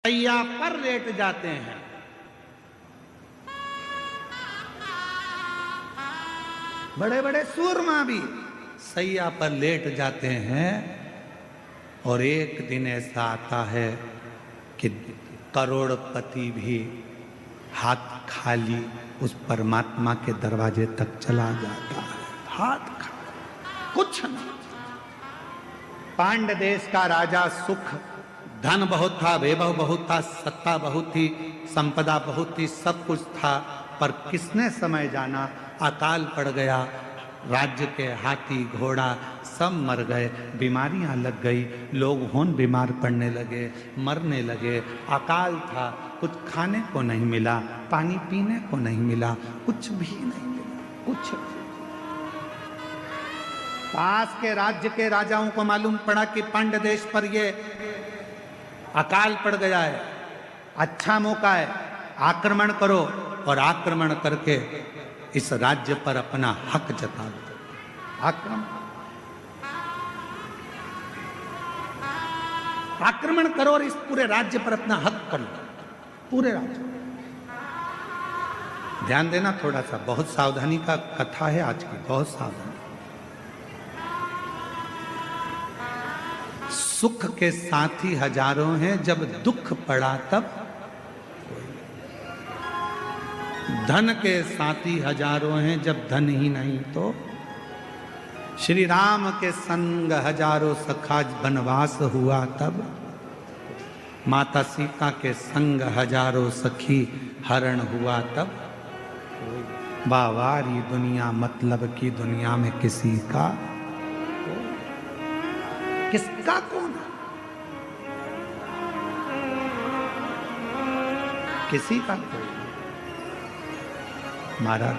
सैया पर लेट जाते हैं। बड़े बड़े सूरमा भी सैया पर लेट जाते हैं और एक दिन ऐसा आता है कि करोड़पति भी हाथ खाली उस परमात्मा के दरवाजे तक चला जाता है, हाथ खाली, कुछ नहीं। पांड्य देश का राजा सुख, धन बहुत था, वैभव बहुत था, सत्ता बहुत थी, संपदा बहुत थी, सब कुछ था, पर किसने समय जाना अकाल पड़ गया। राज्य के हाथी घोड़ा सब मर गए, बीमारियां लग गई, लोग होन बीमार पड़ने लगे, मरने लगे। अकाल था, कुछ खाने को नहीं मिला, पानी पीने को नहीं मिला, कुछ भी नहीं मिला, कुछ भी। पास के राज्य के राजाओं को मालूम पड़ा कि पांड्य देश पर ये अकाल पड़ गया है, अच्छा मौका है, आक्रमण करो और आक्रमण करके इस राज्य पर अपना हक जता दो। आक्रमण करो और इस पूरे राज्य पर अपना हक कर लो, पूरे राज्य। ध्यान देना थोड़ा सा, बहुत सावधानी का कथा है आज की, बहुत सावधानी। सुख के साथी हजारों हैं, जब दुख पड़ा तब धन के साथी हजारों हैं, जब धन ही नहीं तो। श्री राम के संग हजारों सखा, वनवास हुआ तब। माता सीता के संग हजारों सखी, हरण हुआ तब। बावारी दुनिया मतलब की दुनिया में किसी का, किसका कौन, किसी का कोई। महाराज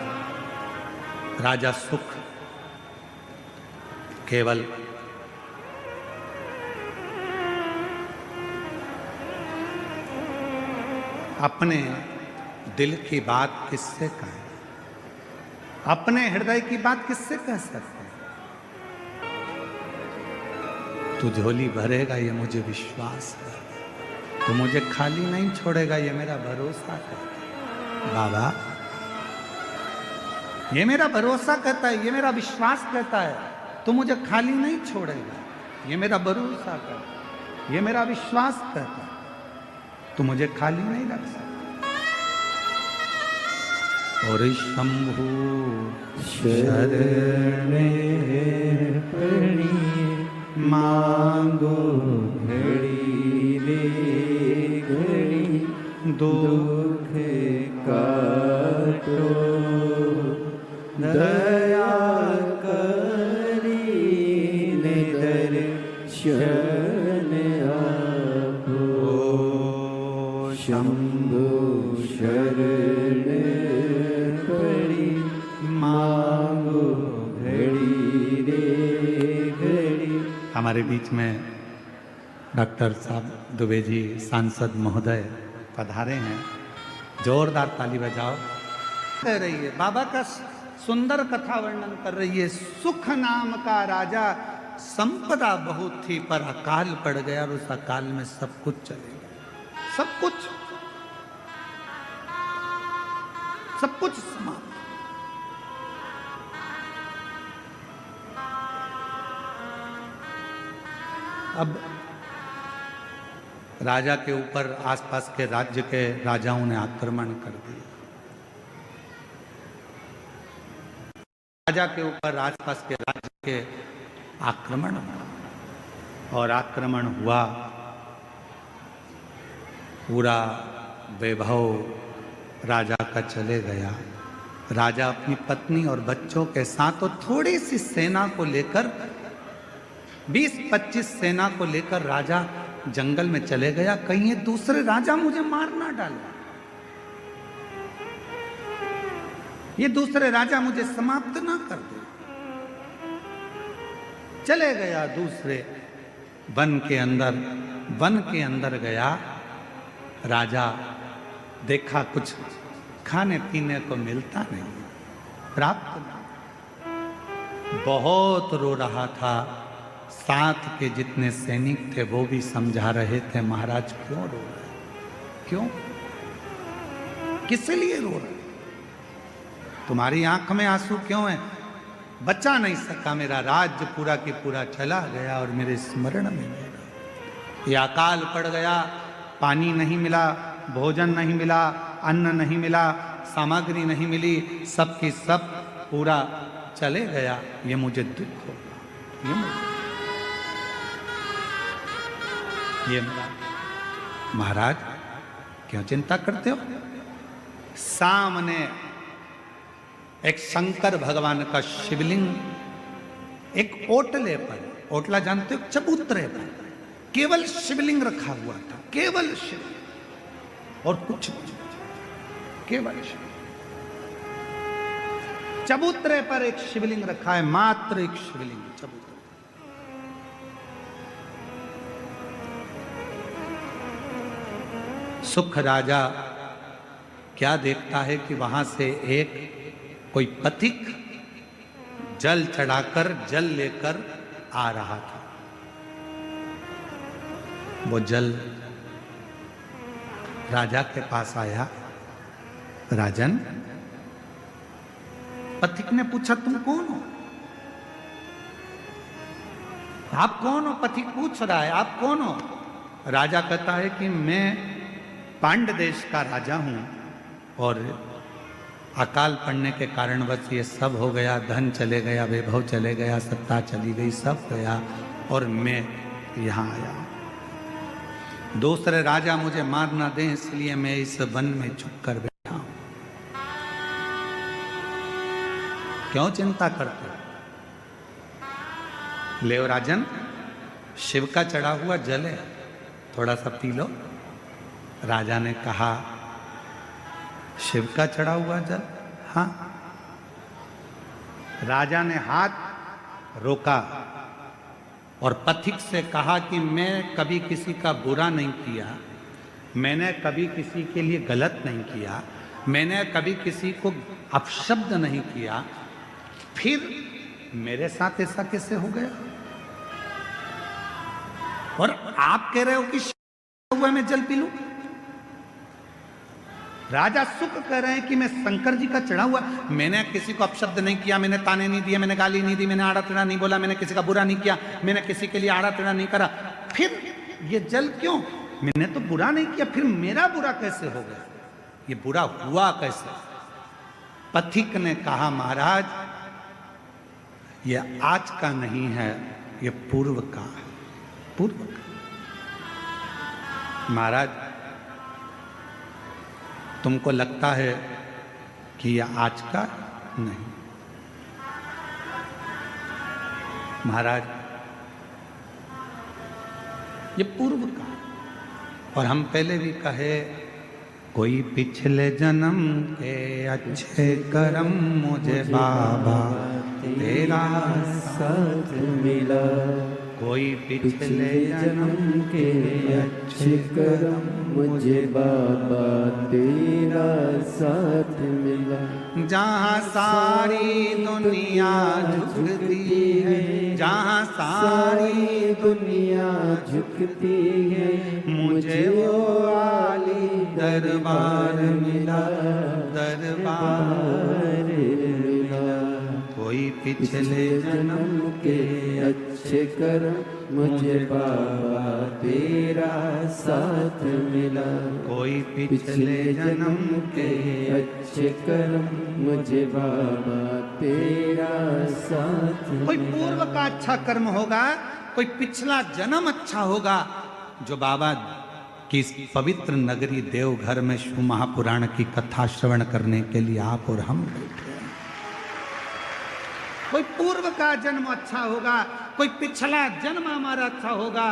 राजा सुख केवल अपने दिल की बात किससे कहें, अपने हृदय की बात किससे कह सकते हैं। तू झोली भरेगा ये मुझे विश्वास है, तो मुझे खाली नहीं छोड़ेगा ये मेरा भरोसा है। बाबा ये मेरा भरोसा कहता है, ये मेरा विश्वास कहता है, तो मुझे खाली नहीं छोड़ेगा, ये मेरा भरोसा कहता है, ये मेरा विश्वास कहता है, तो मुझे खाली नहीं रख सकता। और शंभु शरणे पड़ी, मांगो घड़ी रे घड़ी, दुख काटो दया करी, दर्शन आपो। शंभु शरण पड़ी, मांगो घड़ी रे घड़ी। हमारे बीच में डॉक्टर साहब दुबे जी सांसद महोदय पधारे हैं, जोरदार ताली बजाओ। कह रही है, बाबा का सुंदर कथा वर्णन कर रही है। सुख नाम का राजा, संपदा बहुत थी पर अकाल पड़ गया और उस अकाल में सब कुछ चले गया, सब कुछ, सब कुछ समाप्त। अब राजा के ऊपर आसपास के राज्य के राजाओं ने आक्रमण कर दिया। राजा के ऊपर आसपास के राज्य के आक्रमण हुआ, और आक्रमण हुआ, पूरा वैभव राजा का चले गया। राजा अपनी पत्नी और बच्चों के साथ और थोड़ी सी सेना को लेकर, 20-25 सेना को लेकर राजा जंगल में चले गया। कहीं ये दूसरे राजा मुझे मार ना डाले, ये दूसरे राजा मुझे समाप्त ना कर दे। चले गया दूसरे वन के अंदर गया। राजा देखा कुछ खाने पीने को मिलता नहीं, प्राप्त नहीं, बहुत रो रहा था। साथ के जितने सैनिक थे वो भी समझा रहे थे, महाराज क्यों रो रहे हैं, क्यों? किस लिए रो रहे? तुम्हारी आंख में आंसू क्यों है? बचा नहीं सका, मेरा राज्य पूरा की पूरा चला गया और मेरे स्मरण में नहीं रहा। ये अकाल पड़ गया, पानी नहीं मिला, भोजन नहीं मिला, अन्न नहीं मिला, सामग्री नहीं मिली, सब की सब पूरा चले गया। ये मुझे दुख होगा, ये महाराज क्यों चिंता करते हो? सामने एक शंकर भगवान का शिवलिंग एक ओटले पर, ओटला जानते हो, चबूतरे पर केवल शिवलिंग रखा हुआ था, केवल शिवलिंग और कुछ नहीं, केवल शिवलिंग। चबूतरे पर एक शिवलिंग रखा है, मात्र एक शिवलिंग चबूतरे। सुख राजा क्या देखता है कि वहां से एक कोई पथिक जल चढ़ाकर जल लेकर आ रहा था। वो जल राजा के पास आया। राजन, पथिक ने पूछा तुम कौन हो? आप कौन हो? पथिक पूछ रहा है आप कौन हो? राजा कहता है कि मैं पांड्य देश का राजा हूं और अकाल पड़ने के कारणवश ये सब हो गया, धन चले गया, वैभव चले गया, सत्ता चली गई, सब गया और मैं यहाँ आया हूं। दूसरे राजा मुझे मार ना दें इसलिए मैं इस वन में छुप कर बैठा हूं। क्यों चिंता करते हो? ले राजन, शिव का चढ़ा हुआ जल है, थोड़ा सा पी लो। राजा ने कहा शिव का चढ़ा हुआ जल? हाँ। राजा ने हाथ रोका और पथिक से कहा कि मैं कभी किसी का बुरा नहीं किया, मैंने कभी किसी के लिए गलत नहीं किया, मैंने कभी किसी को अपशब्द नहीं किया, फिर मेरे साथ ऐसा कैसे हो गया? और आप कह रहे हो कि शिव हुआ मैं जल पी लूं? राजा सुख कह रहे हैं कि मैं शंकर जी का चढ़ा हुआ, मैंने किसी को अपशब्द नहीं किया, मैंने ताने नहीं दिए, मैंने गाली नहीं दी, मैंने आड़ा टेढ़ा नहीं बोला, मैंने किसी का बुरा नहीं किया, मैंने किसी के लिए आड़ा टेढ़ा नहीं करा, फिर ये जल क्यों? मैंने तो बुरा नहीं किया, फिर मेरा बुरा कैसे हो गया? ये बुरा हुआ कैसे? पथिक ने कहा महाराज ये आज का नहीं है, ये पूर्व का है, पूर्व का। महाराज तुमको लगता है कि यह आज का नहीं। महाराज ये पूर्व का, और हम पहले भी कहे कोई पिछले जन्म के अच्छे कर्म मुझे बाबा तेरा साथ मिला, कोई पिछले जन्म के अच्छे कर्म मुझे बाबा तेरा साथ मिला। जहाँ सारी दुनिया झुकती है, जहाँ सारी दुनिया झुकती है, मुझे वो आली दरबार मिला, दरबार मिला। कोई पिछले जन्म के अच्छे कर्म मुझे बाबा तेरा साथ मिला, कोई पिछले जन्म के अच्छे कर्म मुझे बाबा तेरा साथ मिला। कोई पूर्व का अच्छा कर्म होगा, कोई पिछला जन्म अच्छा होगा, जो बाबा की इस पवित्र नगरी देवघर में शिव महापुराण की कथा श्रवण करने के लिए आप और हम बैठे। कोई पूर्व का जन्म अच्छा होगा, कोई पिछला जन्म हमारा अच्छा होगा,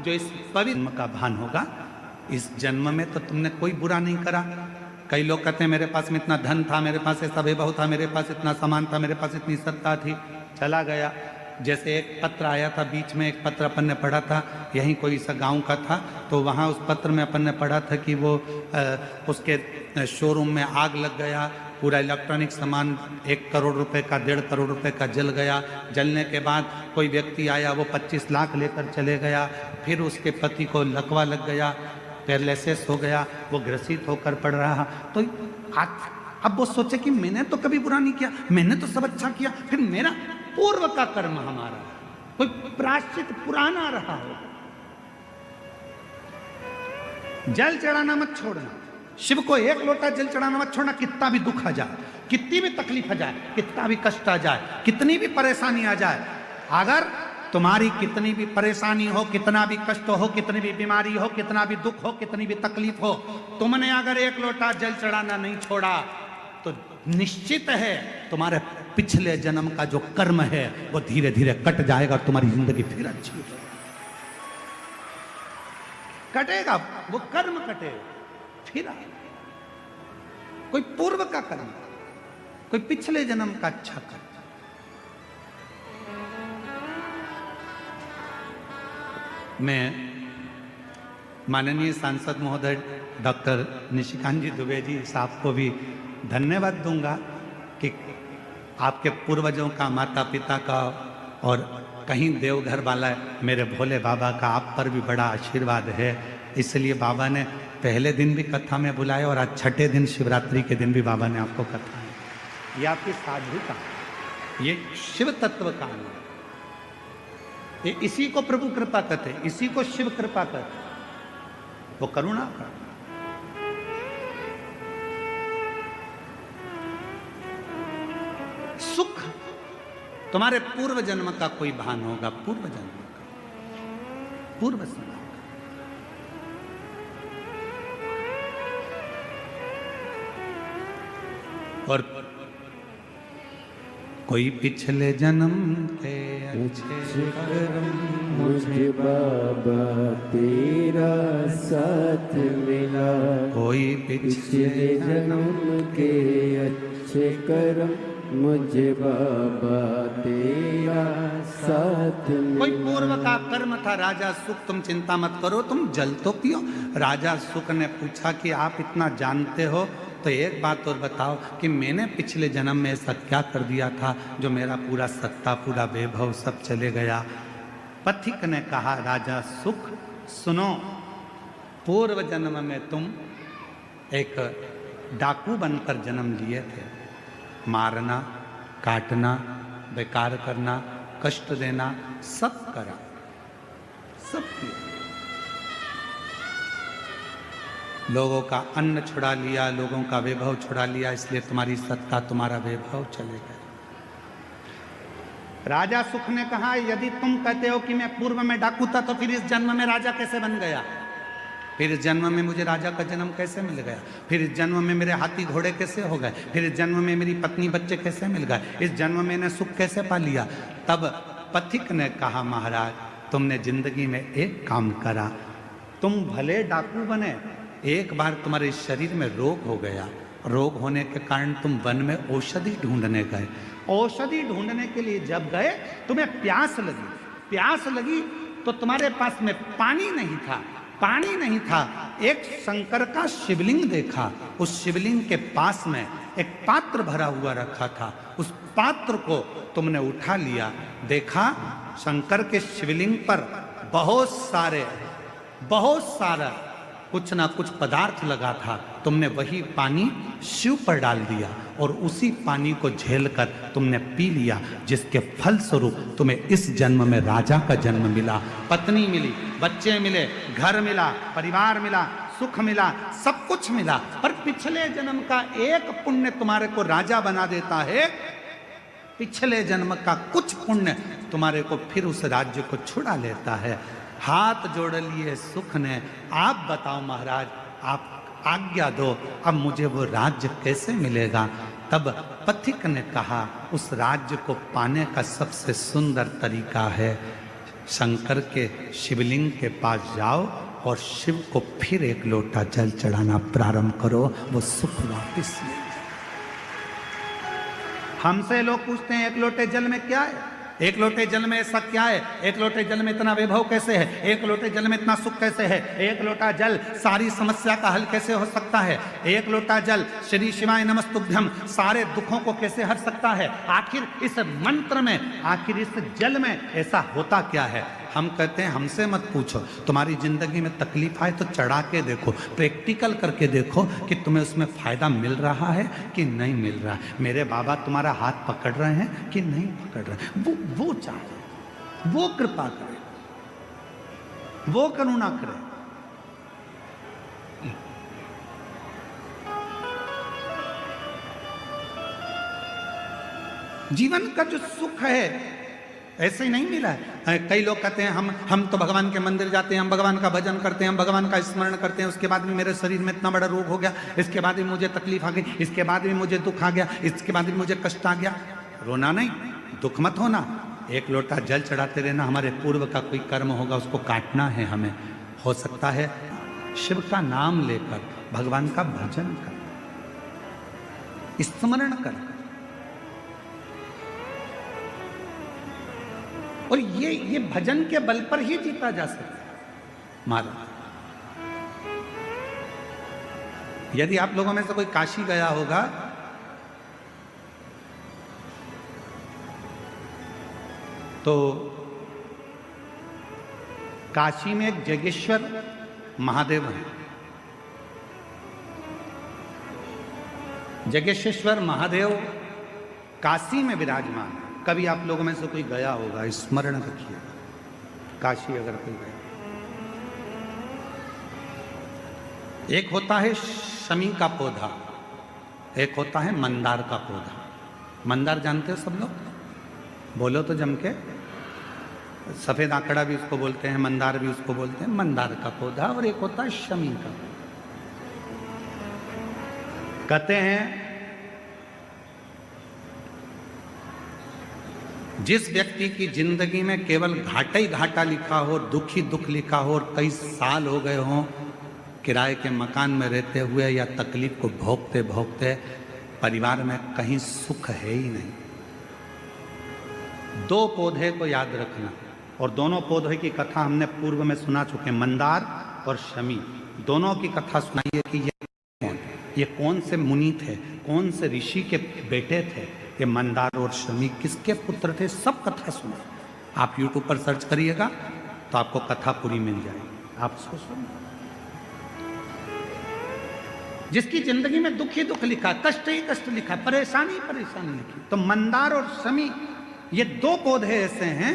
जो इस पवित्र का भान होगा। इस जन्म में तो तुमने कोई बुरा नहीं करा। कई लोग कहते हैं मेरे पास में इतना धन था, मेरे पास ऐसा वैभव था, मेरे पास इतना सामान था, मेरे पास इतनी सत्ता थी, चला गया। जैसे एक पत्र आया था बीच में, एक पत्र अपन ने पढ़ा था, यहीं कोई सा गांव का था, तो वहाँ उस पत्र में अपन ने पढ़ा था कि वो उसके शोरूम में आग लग गया, पूरा इलेक्ट्रॉनिक सामान 1 करोड़ रुपए का, 1.5 करोड़ रुपए का जल गया। जलने के बाद कोई व्यक्ति आया, वो 25 लाख लेकर चले गया। फिर उसके पति को लकवा लग गया, पैरालिसिस हो गया, वो ग्रसित होकर पड़ रहा। तो अब वो सोचे कि मैंने तो कभी बुरा नहीं किया, मैंने तो सब अच्छा किया, फिर मेरा पूर्व का कर्म हमारा कोई प्रायश्चित पुराना रहा हो। जल चढ़ाना मत छोड़ना, शिव को एक लोटा जल चढ़ाना मत छोड़ना। कितना भी दुख आ जाए, कितनी भी तकलीफ आ जाए, कितना भी कष्ट आ जाए, कितनी भी परेशानी आ जाए, अगर तुम्हारी कितनी भी परेशानी हो, कितना भी कष्ट हो, कितनी भी बीमारी हो, कितना भी दुख हो, कितनी भी तकलीफ हो, तुमने अगर एक लोटा जल चढ़ाना नहीं छोड़ा तो निश्चित है तुम्हारे पिछले जन्म का जो कर्म है वो धीरे धीरे कट जाएगा और तुम्हारी जिंदगी फिर अच्छी हो कटेगा, वो कर्म कटेगा फिर। कोई पूर्व का कर्म, कोई पिछले जन्म का अच्छा कर्म। मैं माननीय सांसद महोदय डॉक्टर निशिकांत जी दुबे जी साहब को भी धन्यवाद दूंगा कि आपके पूर्वजों का, माता पिता का और कहीं देवघर वाला मेरे भोले बाबा का आप पर भी बड़ा आशीर्वाद है। इसलिए बाबा ने पहले दिन भी कथा में बुलाया और आज छठे दिन शिवरात्रि के दिन भी बाबा ने आपको कथा है। ये आपकी साधुता, ये शिव तत्व का है। ये इसी को प्रभु कृपा कहते, इसी को शिव कृपा कहते, वो करुणा का। सुख तुम्हारे पूर्व जन्म का कोई भान होगा, पूर्व जन्म का, पूर्व जन्म का। और कोई पिछले जन्म के अच्छे कर्म मुझे बाबा तेरा साथ मिला, कोई पिछले जन्म के अच्छे कर्म मुझे बाबा तेरा साथ मिला। कोई पूर्व का कर्म था राजा सुख, तुम चिंता मत करो, तुम जल तो पियो। राजा सुख ने पूछा कि आप इतना जानते हो तो एक बात और बताओ कि मैंने पिछले जन्म में ऐसा क्या कर दिया था जो मेरा पूरा सत्ता, पूरा वैभव सब चले गया। पथिक ने कहा राजा सुख सुनो, पूर्व जन्म में तुम एक डाकू बनकर जन्म लिए थे। मारना, काटना, बेकार करना, कष्ट देना, सब करा, सब किया। लोगों का अन्न छुड़ा लिया, लोगों का वैभव छुड़ा लिया, इसलिए तुम्हारी सत्ता, तुम्हारा वैभव चले गए। राजा सुख ने कहा यदि तुम कहते हो कि मैं पूर्व में डाकू था तो फिर इस जन्म में राजा कैसे बन गया? फिर इस जन्म में मुझे राजा का जन्म कैसे मिल गया? फिर इस जन्म में मेरे हाथी घोड़े कैसे हो गए? फिर इस जन्म में मेरी पत्नी बच्चे कैसे मिल गए? इस जन्म में मैंने सुख कैसे पा लिया? तब पथिक ने कहा महाराज तुमने जिंदगी में एक काम करा, तुम भले डाकू बने, एक बार तुम्हारे शरीर में रोग हो गया, रोग होने के कारण तुम वन में औषधि ढूंढने गए। औषधि ढूंढने के लिए जब गए तुम्हें प्यास लगी, प्यास लगी तो तुम्हारे पास में पानी नहीं था, पानी नहीं था। एक शंकर का शिवलिंग देखा, उस शिवलिंग के पास में एक पात्र भरा हुआ रखा था, उस पात्र को तुमने उठा लिया, देखा शंकर के शिवलिंग पर बहुत सारा कुछ ना कुछ पदार्थ लगा था, तुमने वही पानी शिव पर डाल दिया और उसी पानी को झेलकर तुमने पी लिया, जिसके फल स्वरूप तुम्हें इस जन्म में राजा का जन्म मिला, पत्नी मिली, बच्चे मिले, घर मिला, परिवार मिला, सुख मिला, सब कुछ मिला। पर पिछले जन्म का एक पुण्य तुम्हारे को राजा बना देता है, पिछले जन्म का कुछ पुण्य तुम्हारे को फिर उस राज्य को छुड़ा लेता है। हाथ जोड़ लिए सुख ने, आप बताओ महाराज, आप आज्ञा दो, अब मुझे वो राज्य कैसे मिलेगा? तब पथिक ने कहा उस राज्य को पाने का सबसे सुंदर तरीका है, शंकर के शिवलिंग के पास जाओ और शिव को फिर एक लोटा जल चढ़ाना प्रारंभ करो, वो सुख वापिस ले। हमसे लोग पूछते हैं एक लोटे जल में क्या है, एक लोटे जल में ऐसा क्या है, एक लोटे जल में इतना वैभव कैसे है, एक लोटे जल में इतना सुख कैसे है, एक लोटा जल सारी समस्या का हल कैसे हो सकता है, एक लोटा जल श्री शिवाय नमस्तुभ्यम सारे दुखों को कैसे हर सकता है, आखिर इस मंत्र में, आखिर इस जल में ऐसा होता क्या है? हम कहते हैं हमसे मत पूछो, तुम्हारी जिंदगी में तकलीफ आए तो चढ़ा के देखो, प्रैक्टिकल करके देखो कि तुम्हें उसमें फायदा मिल रहा है कि नहीं मिल रहा है। मेरे बाबा तुम्हारा हाथ पकड़ रहे हैं कि नहीं पकड़ रहे, वो चाहे, वो कृपा करे, वो करुणा करे। जीवन का जो सुख है ऐसे ही नहीं मिला है। कई लोग कहते हैं हम तो भगवान के मंदिर जाते हैं, हम भगवान का भजन करते हैं, हम भगवान का स्मरण करते हैं, उसके बाद भी मेरे शरीर में इतना बड़ा रोग हो गया, इसके बाद भी मुझे तकलीफ आ गई, इसके बाद भी मुझे दुख आ गया, इसके बाद भी मुझे कष्ट आ गया। रोना नहीं, दुख मत होना, एक लोटा जल चढ़ाते रहना। हमारे पूर्व का कोई कर्म होगा उसको काटना है हमें। हो सकता है शिव का नाम लेकर भगवान का भजन कर, स्मरण कर, और ये भजन के बल पर ही जीता जा सकता है महाराज। यदि आप लोगों में से कोई काशी गया होगा तो काशी में एक जगेश्वर महादेव है। जगेश्वर महादेव काशी में विराजमान है। कभी आप लोगों में से कोई गया होगा, स्मरण रखिए, काशी अगर कोई गया। एक होता है शमी का पौधा, एक होता है मंदार का पौधा। मंदार जानते हो सब लोग? बोलो तो जम के। सफेद आंकड़ा भी उसको बोलते हैं, मंदार भी उसको बोलते हैं। मंदार का पौधा, और एक होता है शमी का। कहते हैं जिस व्यक्ति की जिंदगी में केवल घाटा ही घाटा लिखा हो, दुख ही दुख लिखा हो, और कई साल हो गए हों किराए के मकान में रहते हुए या तकलीफ को भोगते भोगते, परिवार में कहीं सुख है ही नहीं, दो पौधे को याद रखना। और दोनों पौधे की कथा हमने पूर्व में सुना चुके, मंदार और शमी। दोनों की कथा सुनाइए कि ये कौन से मुनि थे, कौन से ऋषि के बेटे थे, ये मंदार और शमी किसके पुत्र थे, सब कथा सुने। आप YouTube पर सर्च करिएगा तो आपको कथा पूरी मिल जाएगी, आप उसको सुनिए। जिसकी जिंदगी में दुख ही दुख लिखा, कष्ट ही कष्ट लिखा, परेशानी ही परेशानी लिखी, तो मंदार और शमी ये दो पौधे ऐसे हैं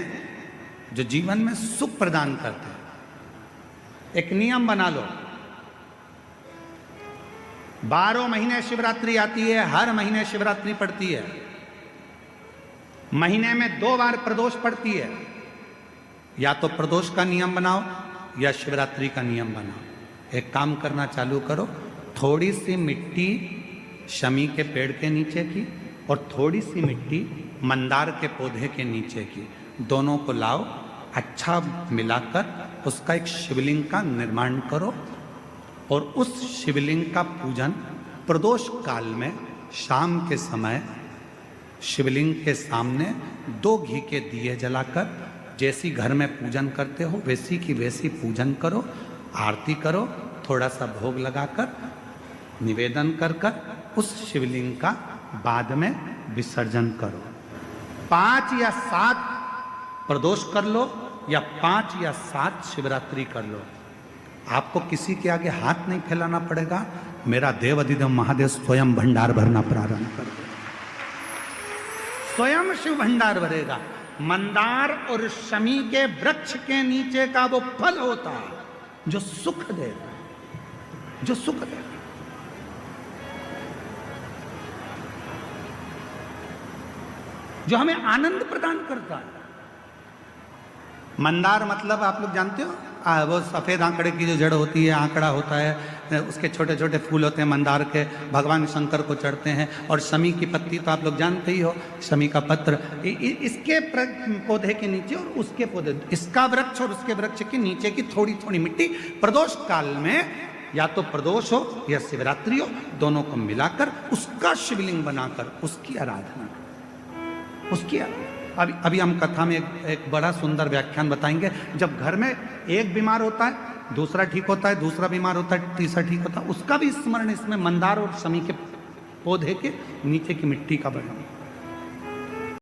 जो जीवन में सुख प्रदान करते हैं। एक नियम बना लो, 12 महीने शिवरात्रि आती है, हर महीने शिवरात्रि पड़ती है, महीने में 2 बार प्रदोष पड़ती है। या तो प्रदोष का नियम बनाओ या शिवरात्रि का नियम बनाओ। एक काम करना चालू करो, थोड़ी सी मिट्टी शमी के पेड़ के नीचे की और थोड़ी सी मिट्टी मंदार के पौधे के नीचे की, दोनों को लाओ, अच्छा मिलाकर उसका एक शिवलिंग का निर्माण करो, और उस शिवलिंग का पूजन प्रदोष काल में शाम के समय शिवलिंग के सामने 2 घी के दिए जलाकर, जैसी घर में पूजन करते हो वैसी की वैसी पूजन करो, आरती करो, थोड़ा सा भोग लगाकर निवेदन कर कर उस शिवलिंग का बाद में विसर्जन करो। 5 या 7 प्रदोष कर लो या 5 या 7 शिवरात्रि कर लो, आपको किसी के आगे हाथ नहीं फैलाना पड़ेगा। मेरा देव अधिदेव महादेव स्वयं भंडार भरना प्रारंभ कर देगा, स्वयं शिव भंडार भरेगा। मंदार और शमी के वृक्ष के नीचे का वो फल होता है जो सुख देगा, जो सुख देगा। जो हमें आनंद प्रदान करता है। मंदार मतलब आप लोग जानते हो, वो सफ़ेद आंकड़े की जो जड़ होती है, आंकड़ा होता है, उसके छोटे छोटे फूल होते हैं मंदार के, भगवान शंकर को चढ़ते हैं। और शमी की पत्ती तो आप लोग जानते ही हो, शमी का पत्र, इसके पौधे के नीचे और उसके पौधे, इसका वृक्ष और उसके वृक्ष के नीचे की थोड़ी थोड़ी मिट्टी, प्रदोष काल में या तो प्रदोष हो या शिवरात्रि हो, दोनों को मिलाकर उसका शिवलिंग बनाकर उसकी आराधना, उसकी अभी हम कथा में एक बड़ा सुंदर व्याख्यान बताएंगे। जब घर में एक बीमार होता है, दूसरा ठीक होता है, दूसरा बीमार होता है, तीसरा ठीक होता है, उसका भी स्मरण इसमें मंदार और शमी के पौधे के नीचे की मिट्टी का बना।